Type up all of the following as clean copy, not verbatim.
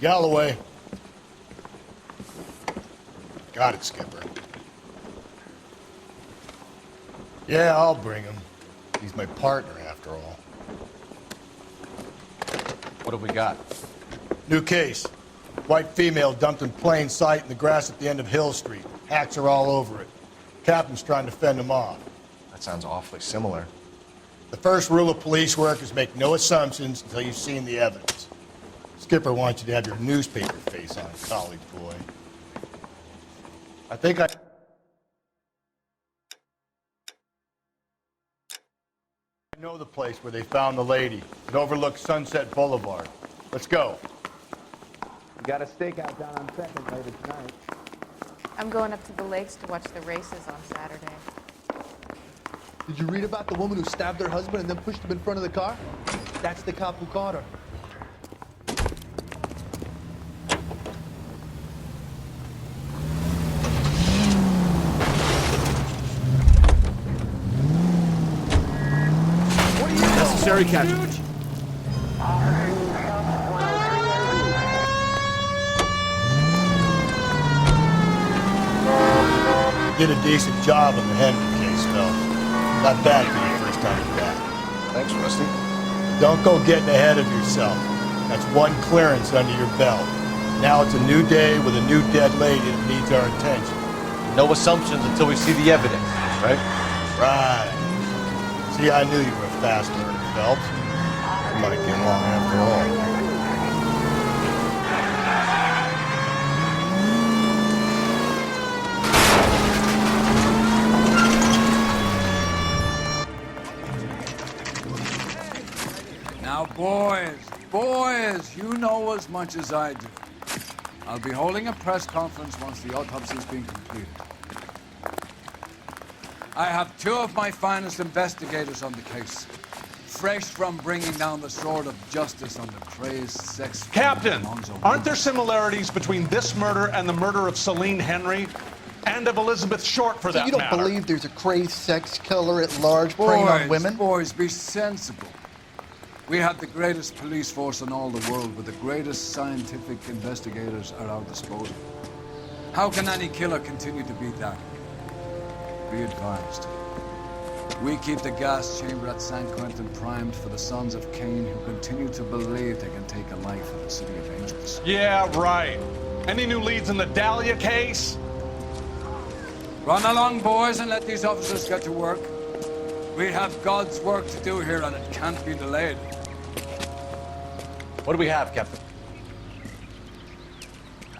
Galloway. Got it, Skipper. Yeah, I'll bring him. He's my partner, after all. What have we got? New case. White female dumped in plain sight in the grass at the end of Hill Street. Hacks are all over it. Captain's trying to fend him off. That sounds awfully similar. The first rule of police work is make no assumptions until you've seen the evidence. Skipper wants you to have your newspaper face on, college boy. I know the place where they found the lady. It overlooks Sunset Boulevard. Let's go. We got a stakeout down on 2nd later tonight. I'm going up to the lakes to watch the races on Saturday. Did you read about the woman who stabbed her husband and then pushed him in front of the car? That's the cop who caught her. Necessary casualty. Did a decent job on the Henry case, Phil. Not bad for your first time back. Thanks, Rusty. Don't go getting ahead of yourself. That's one clearance under your belt. Now it's a new day with a new dead lady that needs our attention. No assumptions until we see the evidence, right? Right. See, I knew you were a fast learner, Phelps. You might get along after all. Now, boys, you know as much as I do. I'll be holding a press conference once the autopsy's been completed. I have two of my finest investigators on the case, fresh from bringing down the sword of justice on the crazed sex... Captain, aren't there similarities between this murder and the murder of Celine Henry? And of Elizabeth Short, for that You don't matter? believe there's a crazed sex killer at large preying on women? Boys, be sensible. We have the greatest police force in all the world, with the greatest scientific investigators at our disposal. How can any killer continue to beat that? Be advised. We keep the gas chamber at San Quentin primed for the sons of Cain who continue to believe they can take a life in the City of Angels. Yeah, right. Any new leads in the Dahlia case? Run along, boys, and let these officers get to work. We have God's work to do here, and it can't be delayed. What do we have, Captain?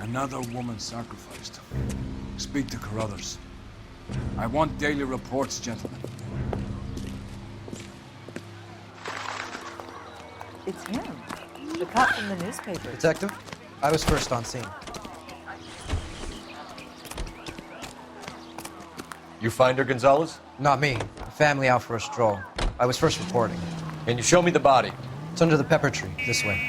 Another woman sacrificed. Speak to Carruthers. I want daily reports, gentlemen. It's him. The cop from the newspaper. Detective, I was first on scene. You find her, Gonzalez? Not me. Family out for a stroll. I was first reporting. Can you show me the body? It's under the pepper tree, this way.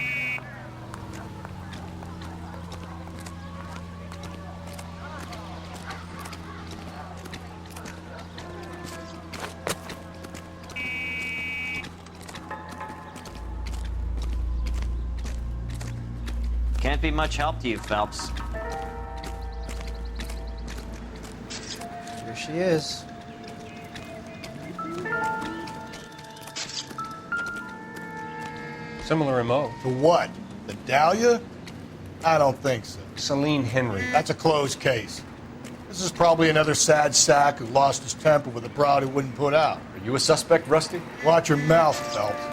Can't be much help to you, Phelps. Here she is. Similar MO. To what? The Dahlia? I don't think so. Celine Henry. That's a closed case. This is probably another sad sack who lost his temper with a broad who wouldn't put out. Are you a suspect, Rusty? Watch your mouth, Phelps.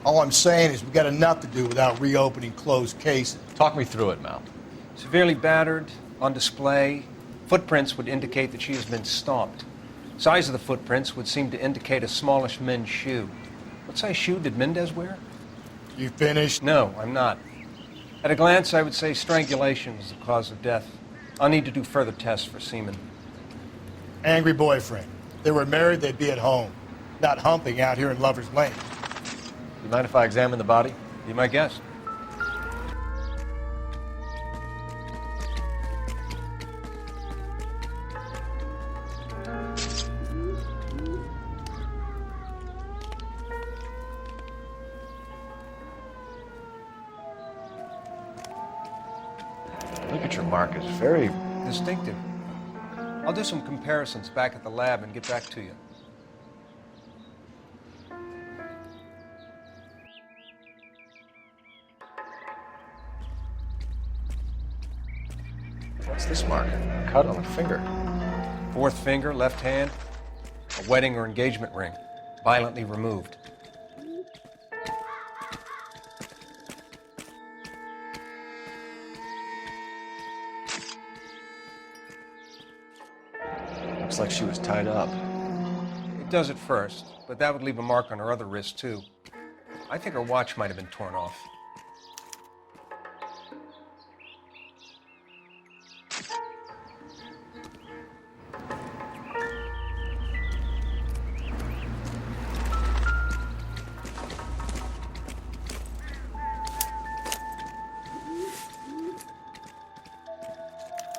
All I'm saying is we got enough to do without reopening closed cases. Talk me through it, Mal. Severely battered, on display. Footprints would indicate that she has been stomped. Size of the footprints would seem to indicate a smallish men's shoe. What size shoe did Mendez wear? You finished? No, I'm not. At a glance, I would say strangulation is the cause of death. I'll need to do further tests for semen. Angry boyfriend. If they were married, they'd be at home, not humping out here in Lover's Lane. You mind if I examine the body? Be my guest. signature mark is very... Distinctive. I'll do some comparisons back at the lab and get back to you. What's this mark? A cut on the finger. Fourth finger, left hand, a wedding or engagement ring, violently removed. Looks like she was tied up. It does at first, but that would leave a mark on her other wrist, too. I think her watch might have been torn off.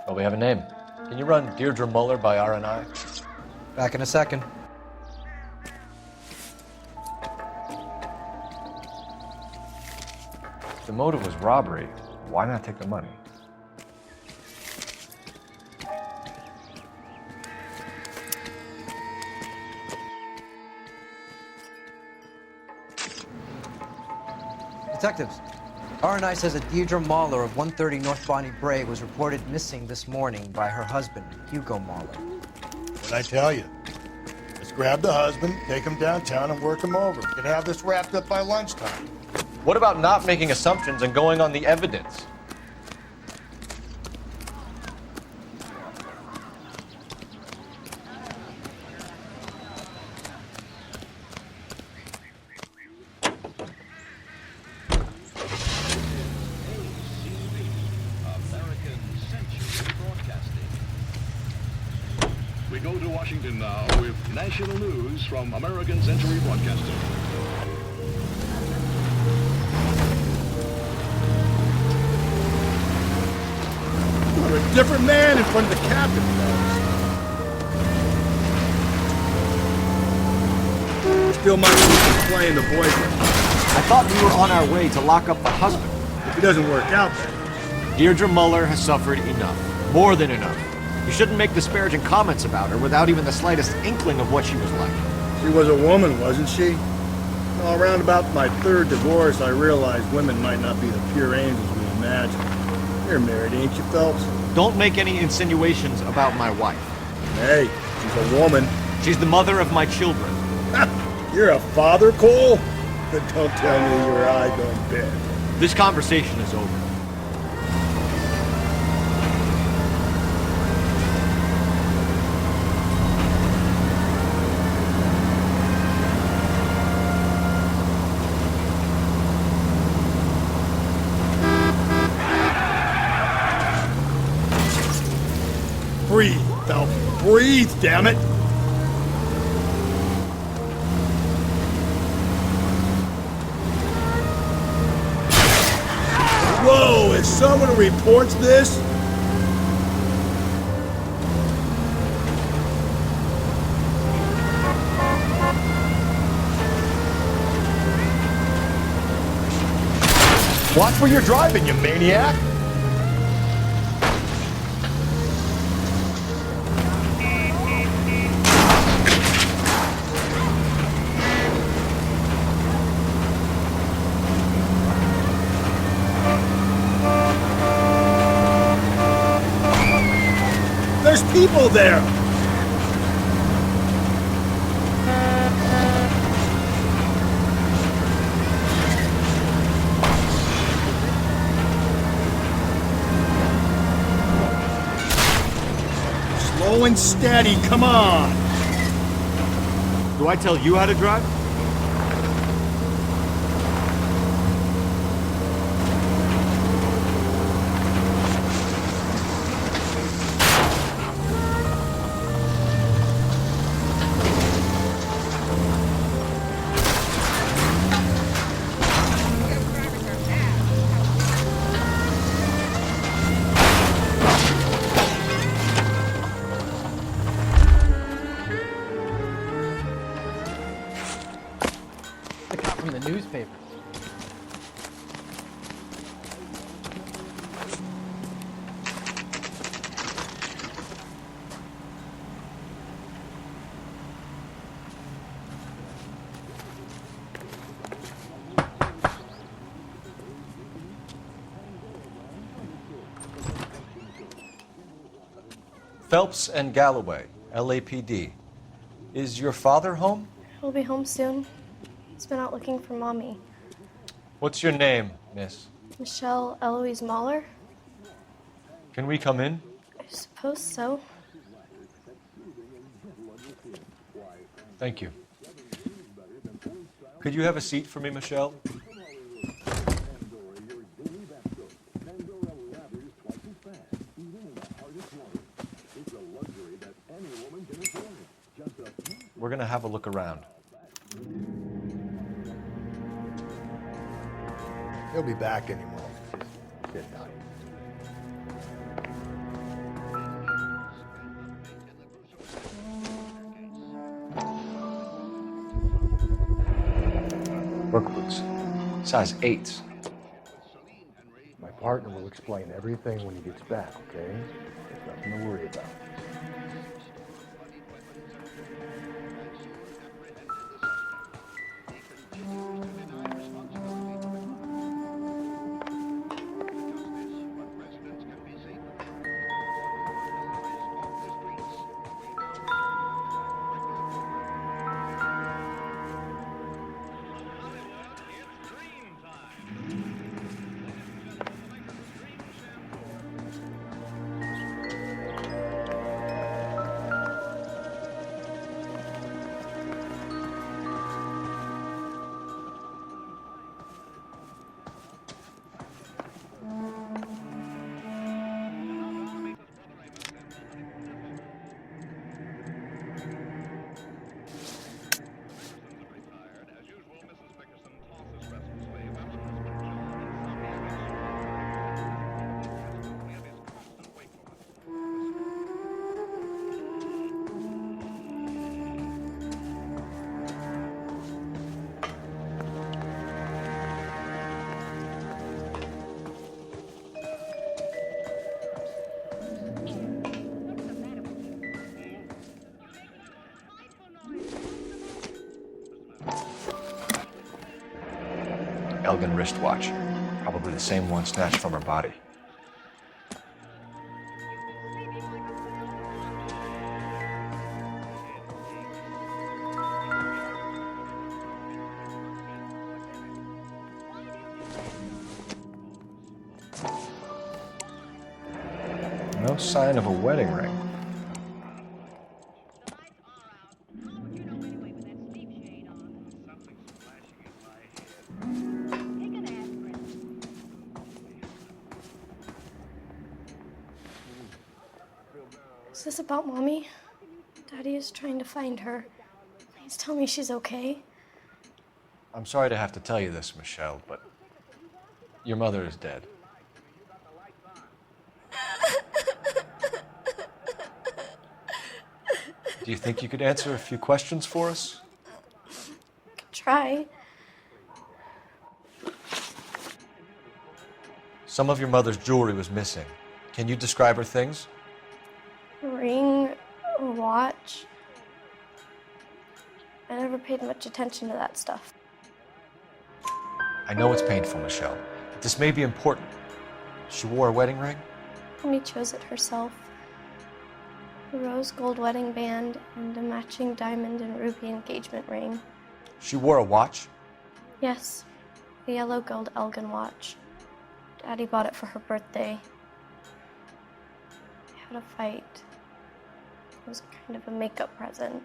Well, we have a name. Can you run Deirdre Muller by RNI? Back in a second. If the motive was robbery, why not take the money? Detectives, RNI says that Deirdre Mahler of 130 North Bonnie Bray was reported missing this morning by her husband, Hugo Mahler. What'd I tell you? Let's grab the husband, take him downtown, and work him over. We can have this wrapped up by lunchtime. What about not making assumptions and going on the evidence? We go to Washington now with national news from American Century Broadcasting. You're a different man in front of the captain, fellas. Still might be playing the boyfriend. I thought we were on our way to lock up the husband. If it doesn't work out, then. Deirdre Muller has suffered enough. More than enough. You shouldn't make disparaging comments about her without even the slightest inkling of what she was like. She was a woman, wasn't she? Well, around about my third divorce, I realized women might not be the pure angels we imagine. You're married, ain't you, Phelps? Don't make any insinuations about my wife. Hey, she's a woman. She's the mother of my children. You're a father, Cole? But don't tell me your eye don't bend. This conversation is over. Breathe, Phelps. Breathe, damn it! Whoa, if someone reports this... Watch where you're driving, you maniac! There's people there! Slow and steady, come on! Do I tell you how to drive? From the newspaper. Phelps and Galloway, LAPD. Is your father home? He'll be home soon. He's been out looking for Mommy. What's your name, miss? Michelle Eloise Mahler? Can we come in? I suppose so. Thank you. Could you have a seat for me, Michelle? We're going to have a look around. He'll be back any moment. Just sit tight. Work boots. Size 8s. My partner will explain everything when he gets back, okay? There's nothing to worry about. Elgin wristwatch. Probably the same one snatched from her body. No sign of a wedding ring. Is this about Mommy? Daddy is trying to find her. Please tell me she's okay. I'm sorry to have to tell you this, Michelle, but your mother is dead. Do you think you could answer a few questions for us? Could try. Some of your mother's jewelry was missing. Can you describe her things? A ring, a watch. I never paid much attention to that stuff. I know it's painful, Michelle, but this may be important. She wore a wedding ring? Mommy chose it herself. A rose gold wedding band and a matching diamond and ruby engagement ring. She wore a watch? Yes, a yellow gold Elgin watch. Daddy bought it for her birthday. They had a fight. It was kind of a makeup present.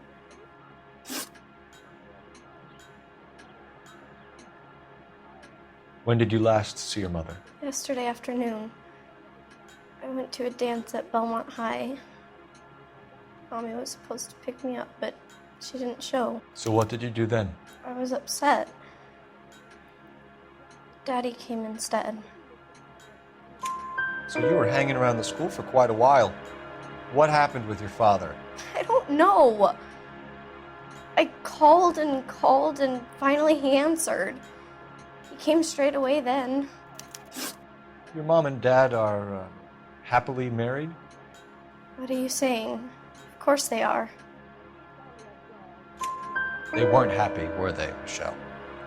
When did you last see your mother? Yesterday afternoon. I went to a dance at Belmont High. Mommy was supposed to pick me up, but she didn't show. So what did you do then? I was upset. Daddy came instead. So you were hanging around the school for quite a while. What happened with your father? I don't know. I called and finally he answered. He came straight away then. Your mom and dad are happily married? What are you saying? Of course they are. They weren't happy, were they, Michelle?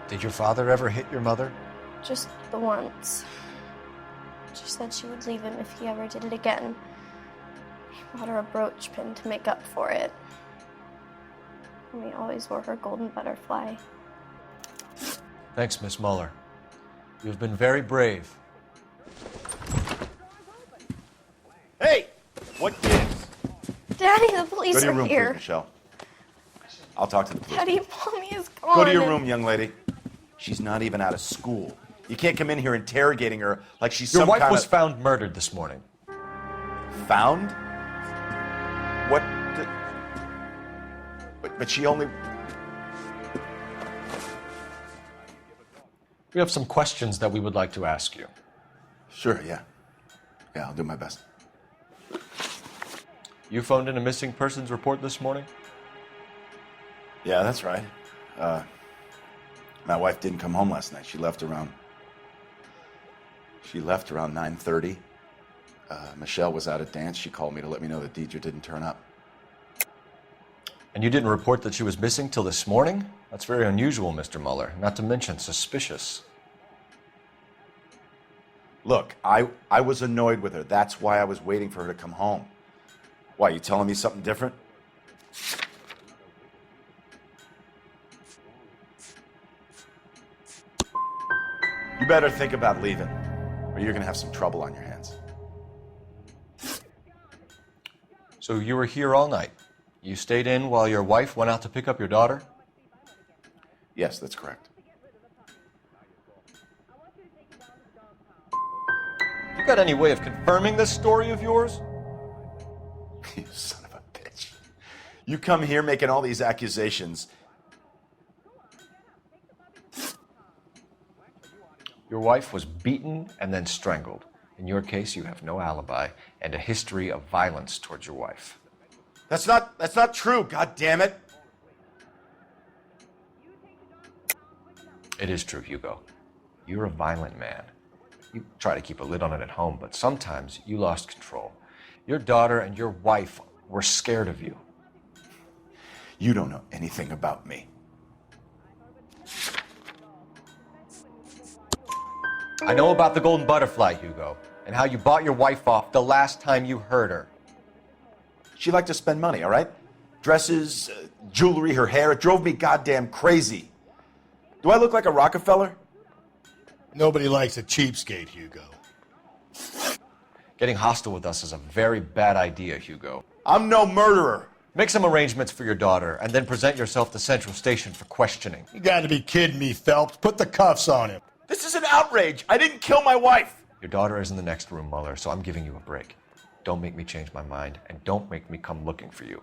Did your father ever hit your mother? Just the once. She said she would leave him if he ever did it again. We bought her a brooch pin to make up for it. And we always wore her golden butterfly. Thanks, Miss Muller. You've been very brave. Hey! What gives? Daddy, the police Go to your are room, here. please, Michelle. I'll talk to the police. Daddy, Mommy is gone. Go to your room, young lady. She's not even out of school. You can't come in here interrogating her like she's Your some wife kind was of... found murdered this morning. Found? What? But she only... We have some questions that we would like to ask you. Sure, yeah. Yeah, I'll do my best. You phoned in a missing persons report this morning? Yeah, that's right. My wife didn't come home last night. She left around 9:30. Michelle was out at dance. She called me to let me know that Deidre didn't turn up. And you didn't report that she was missing till this morning? That's very unusual, Mr. Muller, not to mention suspicious. Look, I was annoyed with her. That's why I was waiting for her to come home. Why, you telling me something different? You better think about leaving, or you're gonna have some trouble on your hands. So you were here all night? You stayed in while your wife went out to pick up your daughter? Yes, that's correct. You got any way of confirming this story of yours? You son of a bitch. You come here making all these accusations. Your wife was beaten and then strangled. In your case, you have no alibi and a history of violence towards your wife. That's not true, god damn it. It is true, Hugo. You're a violent man. You try to keep a lid on it at home, but sometimes you lost control. Your daughter and your wife were scared of you. You don't know anything about me. I know about the golden butterfly, Hugo, and how you bought your wife off the last time you heard her. She liked to spend money, all right? Dresses, jewelry, her hair. It drove me goddamn crazy. Do I look like a Rockefeller? Nobody likes a cheapskate, Hugo. Getting hostile with us is a very bad idea, Hugo. I'm no murderer. Make some arrangements for your daughter, and then present yourself to Central Station for questioning. You gotta be kidding me, Phelps. Put the cuffs on him. This is an outrage. I didn't kill my wife. Your daughter is in the next room, Muller, so I'm giving you a break. Don't make me change my mind, and don't make me come looking for you.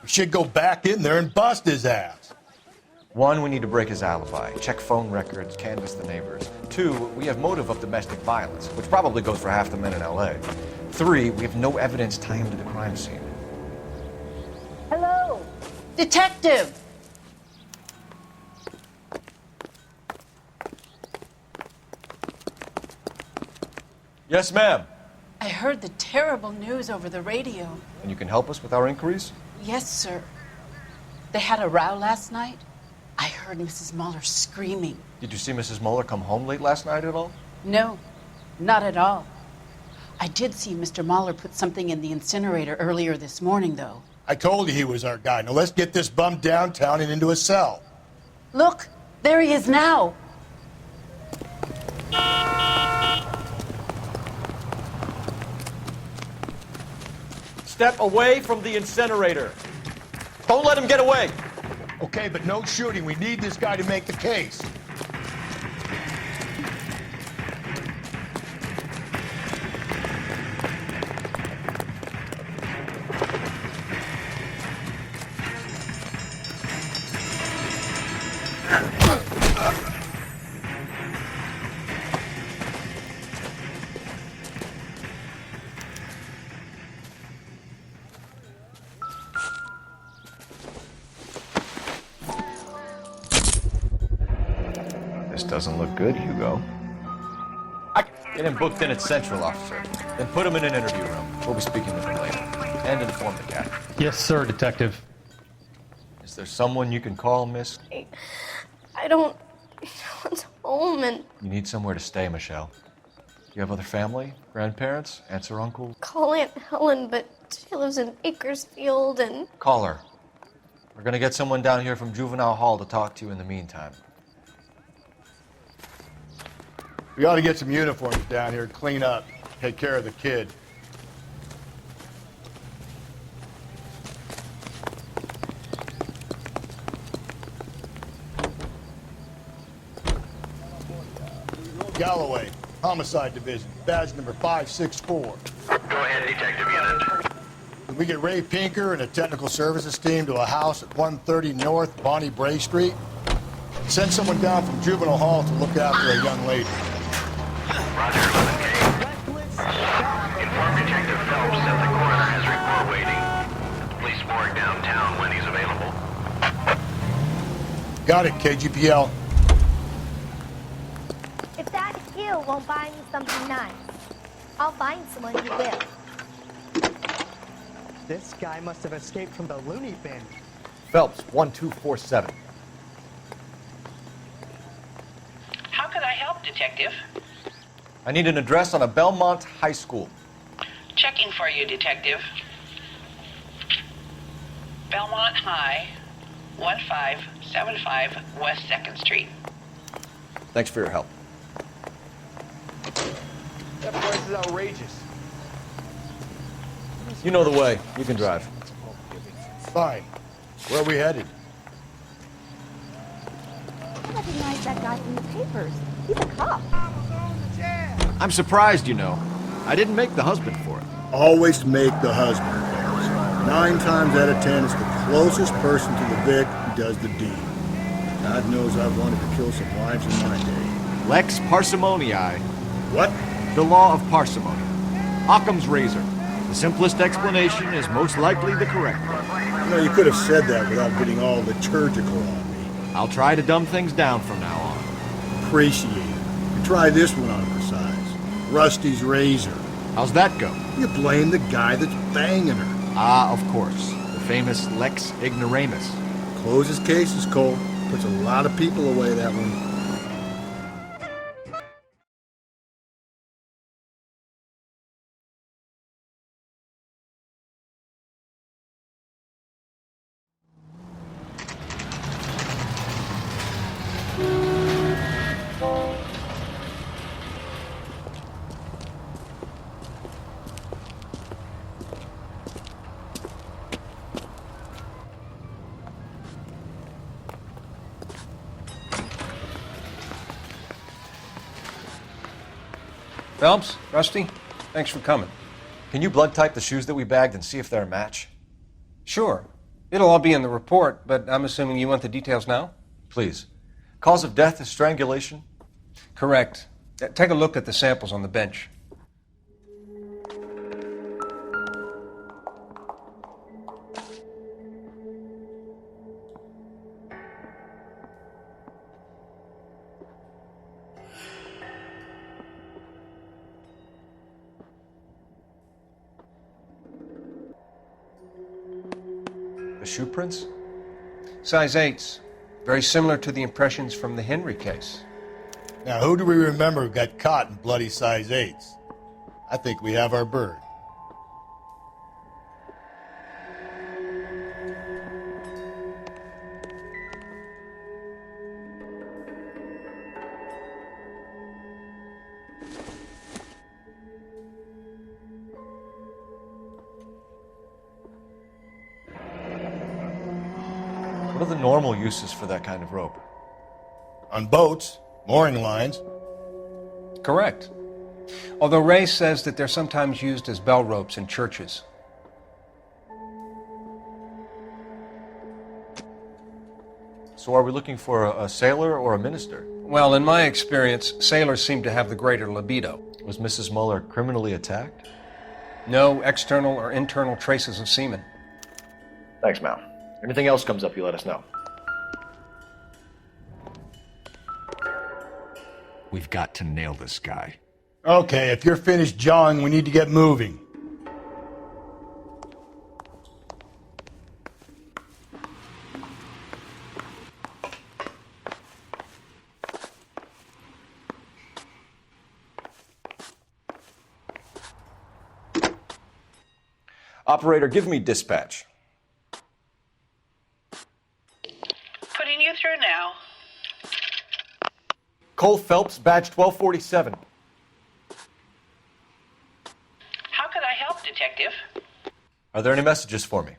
We should go back in there and bust his ass. 1, we need to break his alibi, check phone records, canvass the neighbors. 2, we have motive of domestic violence, which probably goes for half the men in L.A. 3, we have no evidence tying him to the crime scene. Hello, detective. Yes, ma'am. I heard the terrible news over the radio. And you can help us with our inquiries? Yes, sir. They had a row last night. I heard Mrs. Muller screaming. Did you see Mrs. Muller come home late last night at all? No, not at all. I did see Mr. Muller put something in the incinerator earlier this morning, though. I told you he was our guy. Now let's get this bum downtown and into a cell. Look, there he is now. Step away from the incinerator. Don't let him get away. Okay, but no shooting. We need this guy to make the case. This doesn't look good, Hugo. Get him booked in at Central, officer. Then put him in an interview room. We'll be speaking with him later. And inform the captain. Yes, sir, detective. Is there someone you can call, miss? I don't... No one's home. home and You need somewhere to stay, Michelle. You have other family? Grandparents? Aunts or uncles? call Aunt Helen, but she lives in Bakersfield and... Call her. We're gonna get someone down here from Juvenile Hall to talk to you in the meantime. We ought to get some uniforms down here, clean up, take care of the kid. Galloway, Homicide Division, badge number 564. Go ahead, Detective Unit. Can we get Ray Pinker and a technical services team to a house at 130 North Bonnie Bray Street? Send someone down from Juvenile Hall to look after a young lady. Roger, 11K. Inform Detective Phelps that the coroner has report waiting at the police morgue downtown when he's available. Got it, KGPL. If that hill won't buy me something nice, I'll find someone who will. This guy must have escaped from the loony bin. Phelps, 1247. How can I help, Detective? I need an address on a Belmont High School. Checking for you, Detective. Belmont High, 1575 West 2nd Street. Thanks for your help. That price is outrageous. You know the way. You can drive. Fine. Where are we headed? I recognize that guy from the papers. He's a cop. I'm surprised, you know. I didn't make the husband for it. Always make the husband. 9 times out of 10, it's the closest person to the Vic who does the deed. God knows I've wanted to kill some wives in my day. Lex parsimonii. What? The law of parsimony. Occam's razor. The simplest explanation is most likely the correct one. You know, you could have said that without getting all liturgical on me. I'll try to dumb things down from now on. Appreciate it. And try this one on for size. Rusty's razor. How's that go? You blame the guy that's banging her. Ah, of course. The famous Lex ignoramus. Closes cases, Cole. Puts a lot of people away, that one. Phelps, Rusty, thanks for coming. Can you blood type the shoes that we bagged and see if they're a match? Sure. It'll all be in the report, but I'm assuming you want the details now? Please. Cause of death is strangulation? Correct. Take a look at the samples on the bench. The shoe prints? Size 8s. Very similar to the impressions from the Henry case. Now, who do we remember got caught in bloody size 8s? I think we have our bird. What are the normal uses for that kind of rope? On boats, mooring lines. Correct. Although Ray says that they're sometimes used as bell ropes in churches. So are we looking for a sailor or a minister? Well, in my experience, sailors seem to have the greater libido. Was Mrs. Muller criminally attacked? No external or internal traces of semen. Thanks, Mal. Anything else comes up, you let us know. We've got to nail this guy. Okay, if you're finished jawing, we need to get moving. Operator, give me dispatch. Putting you through now. Cole Phelps, badge 1247. How could I help, Detective? Are there any messages for me?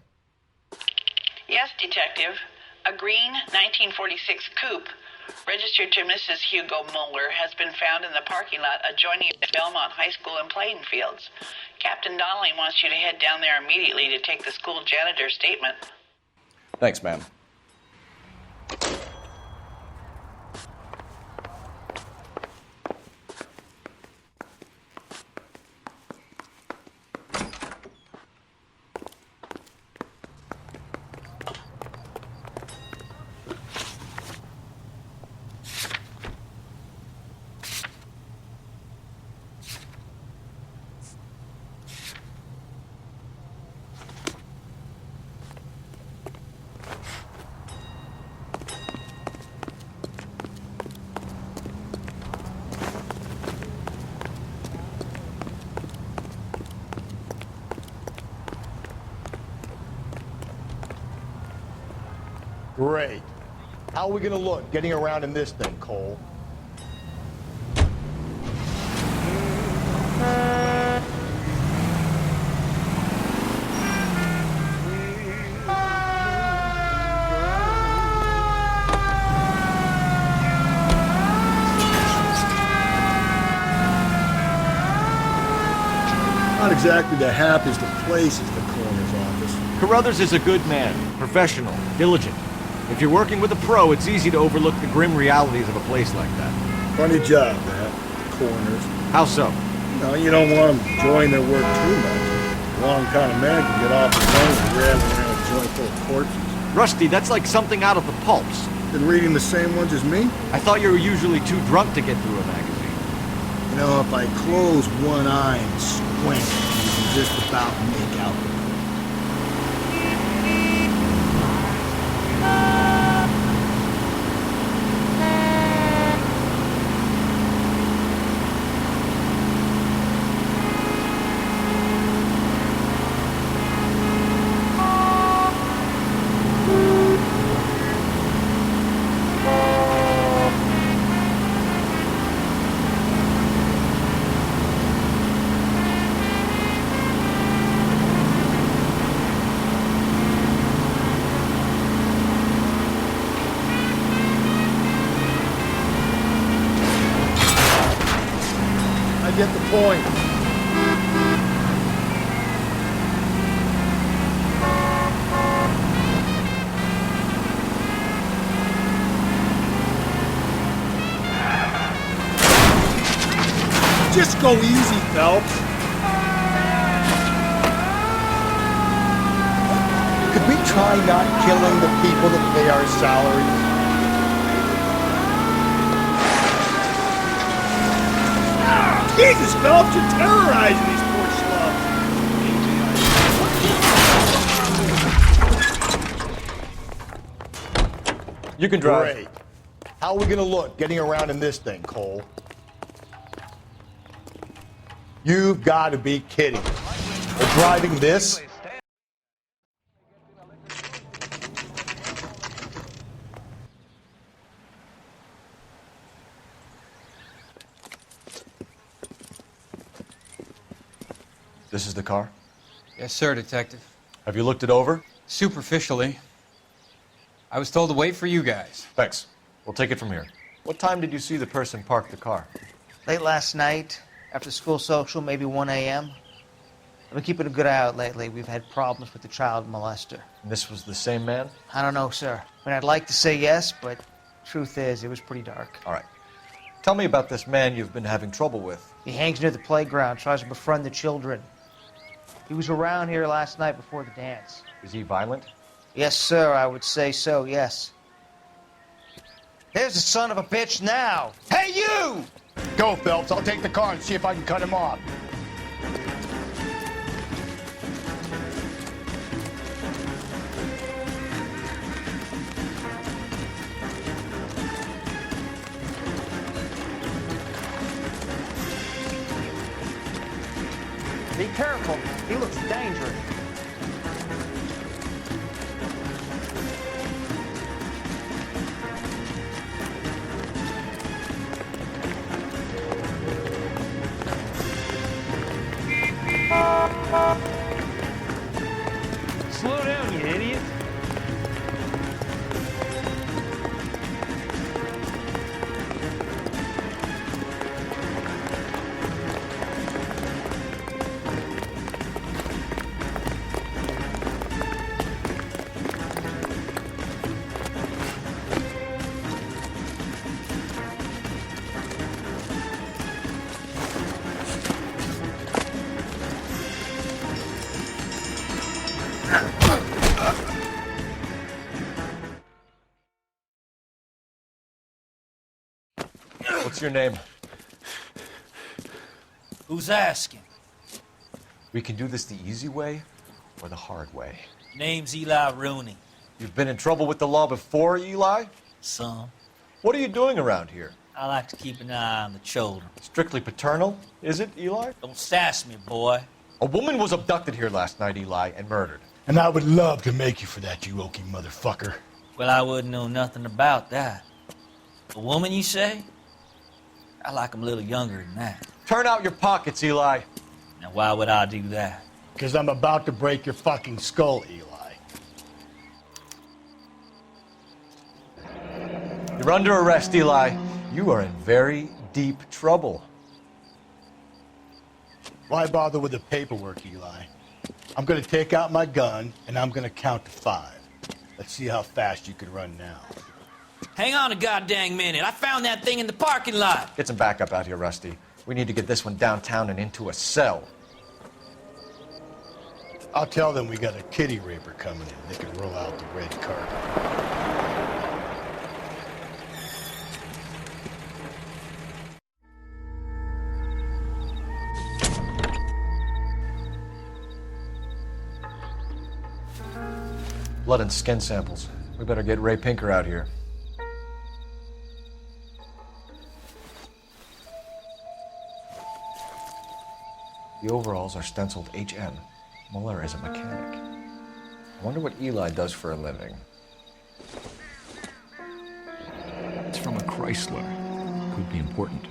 Yes, Detective. A green 1946 coupe, registered to Mrs. Hugo Muller, has been found in the parking lot adjoining the Belmont High School and playing fields. Captain Donnelly wants you to head down there immediately to take the school janitor's statement. Thanks, ma'am. Great. How are we gonna look getting around in this thing, Cole? Not exactly the happiest of places, the coroner's office. Carruthers is a good man, professional, diligent. If you're working with a pro, it's easy to overlook the grim realities of a place like that. Funny job, that, coroners. How so? No, you don't want them enjoying their work too much. The wrong kind of man can get off his own and rattling around a joint full of corpses. Rusty, that's like something out of the pulps. Been reading the same ones as me? I thought you were usually too drunk to get through a magazine. You know, if I close one eye and squint, you can just about make out the get the point. Just go easy, Phelps. Could we try not killing the people that pay our salaries? Jesus, Phelps, you're terrorizing these poor schlubs. You can drive. Great. How are we gonna look getting around in this thing, Cole? You've got to be kidding. We're driving this? This is the car? Yes, sir, Detective. Have you looked it over? Superficially. I was told to wait for you guys. Thanks. We'll take it from here. What time did you see the person park the car? Late last night, after school social, maybe 1 a.m. I've been keeping a good eye out lately. We've had problems with the child molester. And this was the same man? I don't know, sir. I mean, I'd like to say yes, but truth is, it was pretty dark. All right. Tell me about this man you've been having trouble with. He hangs near the playground, tries to befriend the children. He was around here last night before the dance. Is he violent? Yes, sir, I would say so, yes. There's the son of a bitch now! Hey, you! Go, Phelps. I'll take the car and see if I can cut him off. Be careful. He looks dangerous. What's your name? Who's asking? We can do this the easy way or the hard way. Name's Eli Rooney. You've been in trouble with the law before, Eli? Some. What are you doing around here? I like to keep an eye on the children. Strictly paternal, is it, Eli? Don't sass me, boy. A woman was abducted here last night, Eli, and murdered. And I would love to make you for that, you oaky motherfucker. Well, I wouldn't know nothing about that. A woman, you say? I like 'em a little younger than that. Turn out your pockets, Eli. Now, why would I do that? Because I'm about to break your fucking skull, Eli. You're under arrest, Eli. You are in very deep trouble. Why bother with the paperwork, Eli? I'm gonna take out my gun, and I'm gonna count to 5. Let's see how fast you can run now. Hang on a goddamn minute. I found that thing in the parking lot. Get some backup out here, Rusty. We need to get this one downtown and into a cell. I'll tell them we got a kitty raper coming in. They can roll out the red carpet. Blood and skin samples. We better get Ray Pinker out here. The overalls are stenciled HM. Muller is a mechanic. I wonder what Eli does for a living. It's from a Chrysler. Could be important.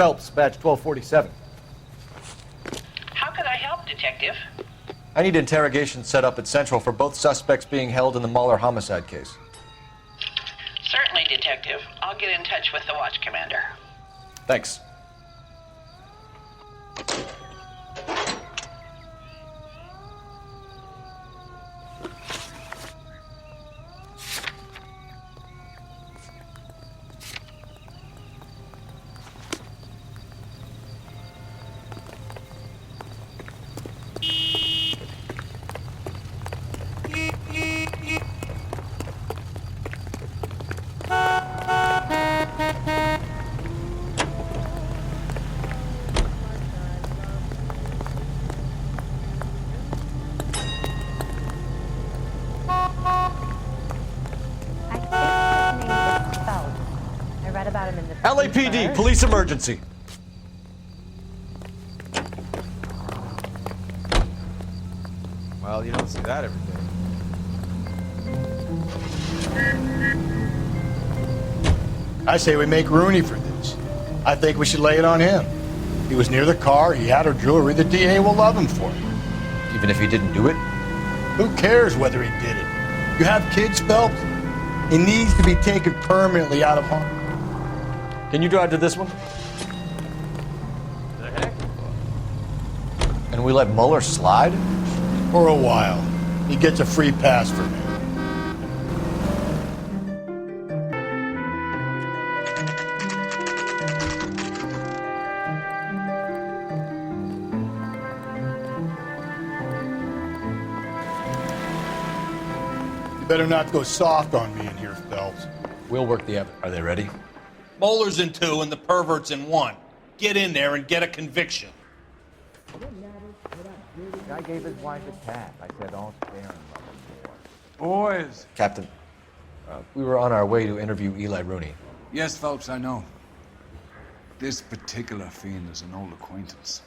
Phelps, badge 1247. How could I help, Detective? I need interrogation set up at Central for both suspects being held in the Mahler homicide case. Certainly, Detective. I'll get in touch with the watch commander. Thanks. LAPD, police emergency. Well, you don't see that every day. I say we make Rooney for this. I think we should lay it on him. He was near the car, he had her jewelry, the DA will love him for it. Even if he didn't do it? Who cares whether he did it? You have kids, Phelps? He needs to be taken permanently out of harm. Can you drive to this one? The heck? And we let Muller slide? For a while. He gets a free pass for me. You better not go soft on me in here, Phelps. We'll work the evidence. Are they ready? Bowler's in 2 and the pervert's in 1. Get in there and get a conviction. Guy gave his wife a tap. I said, all fair and loving. Boys. Captain, we were on our way to interview Eli Rooney. Yes, Phelps, I know. This particular fiend is an old acquaintance.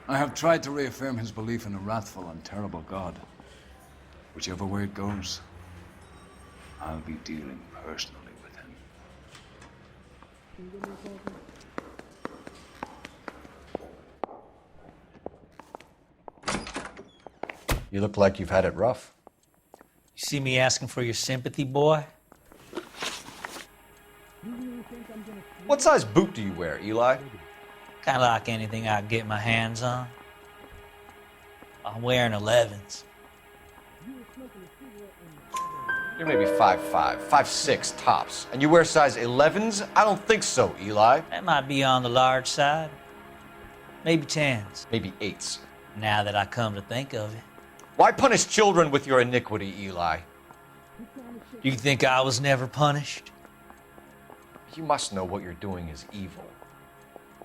I have tried to reaffirm his belief in a wrathful and terrible God. Whichever way it goes, I'll be dealing personally with him. You look like you've had it rough. You see me asking for your sympathy, boy? What size boot do you wear, Eli? Kind of like anything I can get my hands on. I'm wearing 11s. You're maybe 5'5", 5'6", tops. And you wear size 11s? I don't think so, Eli. That might be on the large side. Maybe 10s. Maybe 8s. Now that I come to think of it. Why punish children with your iniquity, Eli? You think I was never punished? You must know what you're doing is evil.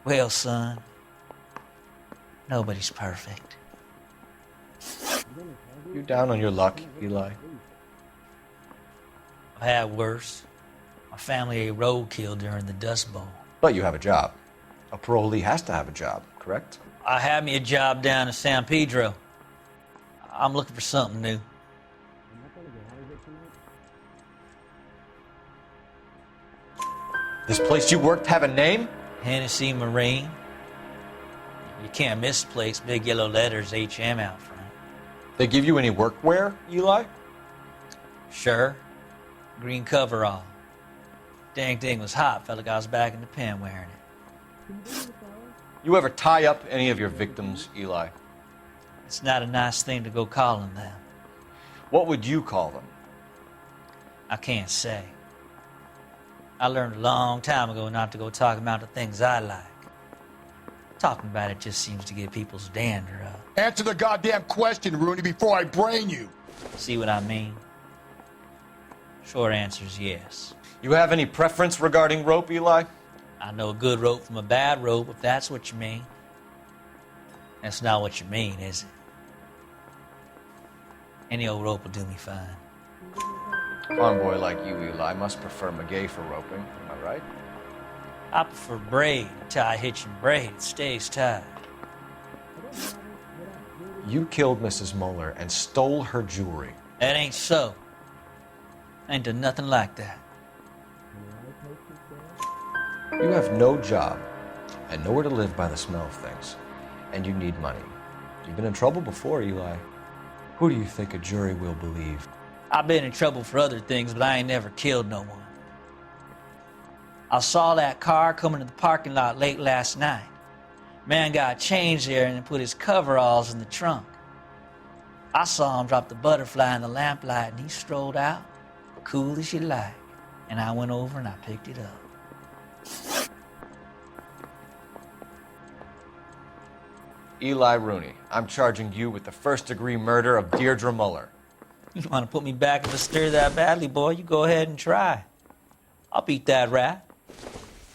Well, son, nobody's perfect. You down on your luck, Eli? I've had worse. My family ate roadkill during the Dust Bowl. But you have a job. A parolee has to have a job, correct? I had me a job down in San Pedro. I'm looking for something new. This place you worked have a name? Hennessy Marine. You can't miss the place. Big yellow letters, HM out front. They give you any workwear, Eli? Sure. Green coverall. Dang thing was hot. Felt like I was back in the pen wearing it. You ever tie up any of your victims, Eli? It's not a nice thing to go calling them. What would you call them? I can't say. I learned a long time ago not to go talking about the things I like. Talking about it just seems to get people's dander up. Answer the goddamn question, Rooney, before I brain you. See what I mean? Short answer is yes. You have any preference regarding rope, Eli? I know a good rope from a bad rope, if that's what you mean. That's not what you mean, is it? Any old rope will do me fine. A farm boy like you, Eli, must prefer McGay for roping. Am I right? I prefer braid. Tie, hitch, and braid. It stays tied. You killed Mrs. Muller and stole her jewelry. That ain't so. I ain't done nothing like that. You have no job and nowhere to live by the smell of things. And you need money. You've been in trouble before, Eli. Who do you think a jury will believe? I've been in trouble for other things, but I ain't never killed no one. I saw that car coming to the parking lot late last night. Man got changed there and put his coveralls in the trunk. I saw him drop the butterfly in the lamplight and he strolled out, cool as you like. And I went over and I picked it up. Eli Rooney, I'm charging you with the first-degree murder of Deirdre Muller. You want to put me back in the stir that badly, boy? You go ahead and try. I'll beat that rat.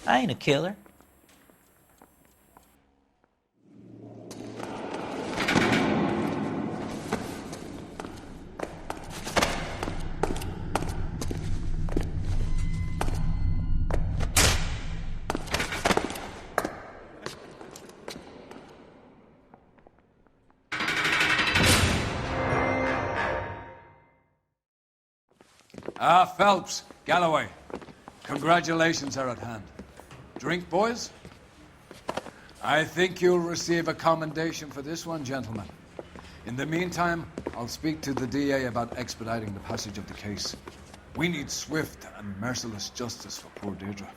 I ain't a killer. Phelps, Galloway, congratulations are at hand. Drink, boys? I think you'll receive a commendation for this one, gentlemen. In the meantime, I'll speak to the DA about expediting the passage of the case. We need swift and merciless justice for poor Deirdre.